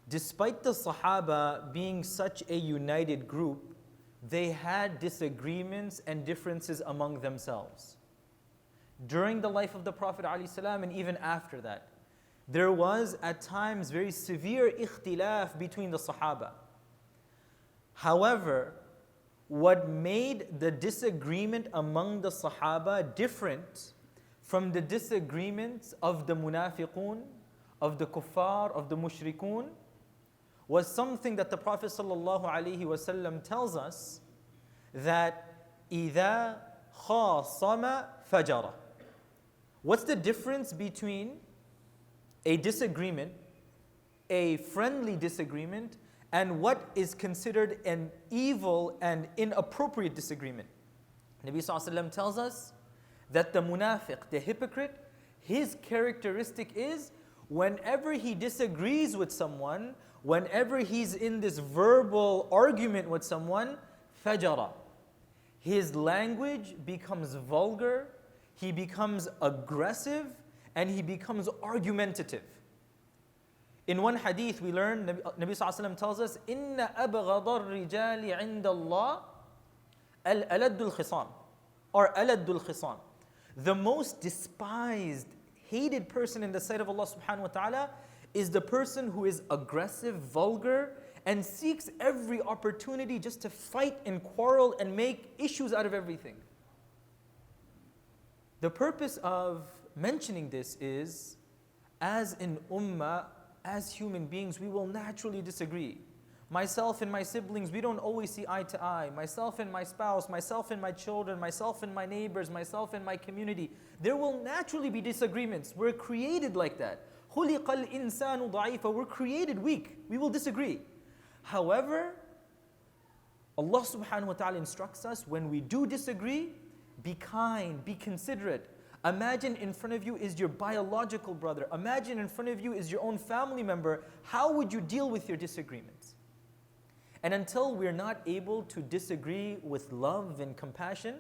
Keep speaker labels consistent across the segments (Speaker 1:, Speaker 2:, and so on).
Speaker 1: despite the Sahaba being such a united group, they had disagreements and differences among themselves. During the life of the Prophet ﷺ and even after that, there was at times very severe ikhtilaf between the Sahaba. However, what made the disagreement among the Sahaba different from the disagreements of the munafiqun, of the kuffar, of the mushrikun, was something that the Prophet ﷺ tells us, that إِذَا خَاصَمَ فَجَرَ. What's the difference between a disagreement, a friendly disagreement, and what is considered an evil and inappropriate disagreement? Nabi ﷺ tells us that the munafiq, the hypocrite, his characteristic is whenever he disagrees with someone, whenever he's in this verbal argument with someone, fajara. His language becomes vulgar, he becomes aggressive, and he becomes argumentative. In one hadith we learn, Nabi ﷺ tells us, إِنَّ أَبْغَضَ الرِّجَالِ عِنْدَ اللَّهِ الْأَلَدُّ الْخِصَامِ, or أَلَدُّ الْخِصَامِ. The most despised, hated person in the sight of Allah subhanahu wa ta'ala is the person who is aggressive, vulgar, and seeks every opportunity just to fight and quarrel and make issues out of everything. The purpose of mentioning this is, as an ummah, as human beings, we will naturally disagree. Myself and my siblings, we don't always see eye to eye. Myself and my spouse, myself and my children, myself and my neighbors, myself and my community. There will naturally be disagreements. We're created like that. خُلِقَ الْإِنسَانُ ضَعِيفًا. We're created weak. We will disagree. However, Allah subhanahu wa ta'ala instructs us, when we do disagree, be kind, be considerate. Imagine in front of you is your biological brother. Imagine in front of you is your own family member. How would you deal with your disagreements? And until we're not able to disagree with love and compassion,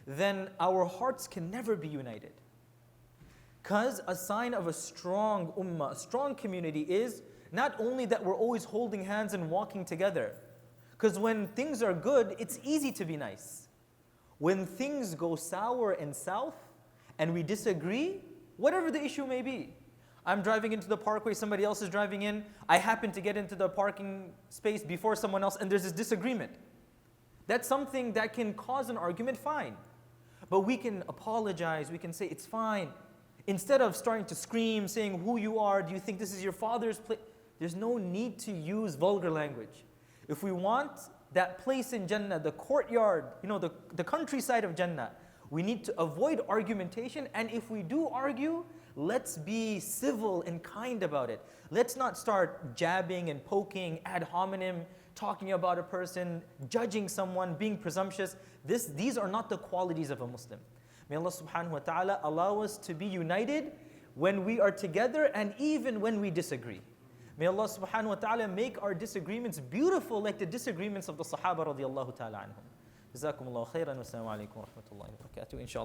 Speaker 1: then our hearts can never be united. Because a sign of a strong ummah, a strong community is not only that we're always holding hands and walking together. Because when things are good, it's easy to be nice. When things go sour and south, and we disagree, whatever the issue may be. I'm driving into the parkway, somebody else is driving in, I happen to get into the parking space before someone else, and there's this disagreement. That's something that can cause an argument, fine. But we can apologize, we can say it's fine. Instead of starting to scream, saying who you are, do you think this is your father's place? There's no need to use vulgar language. If we want that place in Jannah, the courtyard, the countryside of Jannah, we need to avoid argumentation, and if we do argue, let's be civil and kind about it. Let's not start jabbing and poking, ad hominem, talking about a person, judging someone, being presumptuous. These are not the qualities of a Muslim. May Allah subhanahu wa ta'ala allow us to be united when we are together and even when we disagree. May Allah subhanahu wa ta'ala make our disagreements beautiful like the disagreements of the Sahaba radiallahu ta'ala anhum. جزاكم الله خيرا والسلام عليكم ورحمة الله وبركاته إن شاء الله.